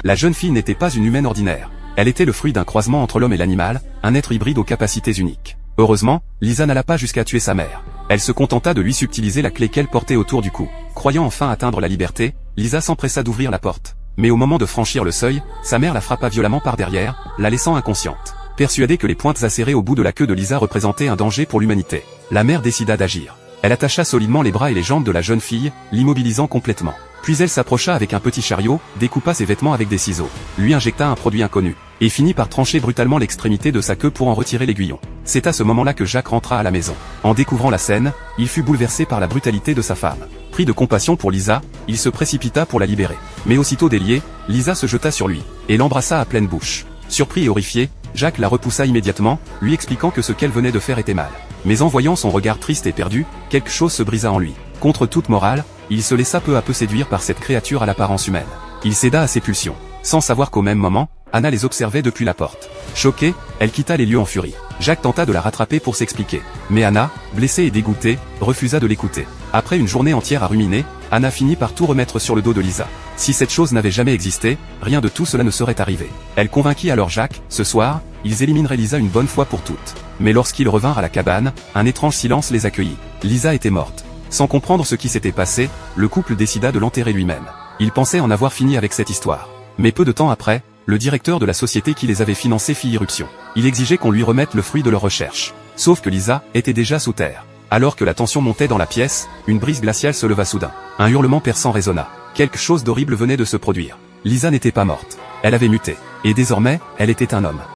La jeune fille n'était pas une humaine ordinaire. Elle était le fruit d'un croisement entre l'homme et l'animal, un être hybride aux capacités uniques. Heureusement, Lisa n'alla pas jusqu'à tuer sa mère. Elle se contenta de lui subtiliser la clé qu'elle portait autour du cou. Croyant enfin atteindre la liberté, Lisa s'empressa d'ouvrir la porte. Mais au moment de franchir le seuil, sa mère la frappa violemment par derrière, la laissant inconsciente. Persuadée que les pointes acérées au bout de la queue de Lisa représentaient un danger pour l'humanité, la mère décida d'agir. Elle attacha solidement les bras et les jambes de la jeune fille, l'immobilisant complètement. Puis elle s'approcha avec un petit chariot, découpa ses vêtements avec des ciseaux, lui injecta un produit inconnu, et finit par trancher brutalement l'extrémité de sa queue pour en retirer l'aiguillon. C'est à ce moment-là que Jacques rentra à la maison. En découvrant la scène, il fut bouleversé par la brutalité de sa femme. Pris de compassion pour Lisa, il se précipita pour la libérer. Mais aussitôt déliée, Lisa se jeta sur lui, et l'embrassa à pleine bouche. Surpris et horrifié, Jacques la repoussa immédiatement, lui expliquant que ce qu'elle venait de faire était mal. Mais en voyant son regard triste et perdu, quelque chose se brisa en lui. Contre toute morale, il se laissa peu à peu séduire par cette créature à l'apparence humaine. Il céda à ses pulsions, sans savoir qu'au même moment, Anna les observait depuis la porte. Choquée, elle quitta les lieux en furie. Jacques tenta de la rattraper pour s'expliquer. Mais Anna, blessée et dégoûtée, refusa de l'écouter. Après une journée entière à ruminer, Anna finit par tout remettre sur le dos de Lisa. Si cette chose n'avait jamais existé, rien de tout cela ne serait arrivé. Elle convainquit alors Jacques, ce soir, ils élimineraient Lisa une bonne fois pour toutes. Mais lorsqu'ils revinrent à la cabane, un étrange silence les accueillit. Lisa était morte. Sans comprendre ce qui s'était passé, le couple décida de l'enterrer lui-même. Il pensait en avoir fini avec cette histoire. Mais peu de temps après, le directeur de la société qui les avait financés fit irruption. Il exigeait qu'on lui remette le fruit de leurs recherches. Sauf que Lisa était déjà sous terre. Alors que la tension montait dans la pièce, une brise glaciale se leva soudain. Un hurlement perçant résonna. Quelque chose d'horrible venait de se produire. Lisa n'était pas morte. Elle avait muté. Et désormais, elle était un homme.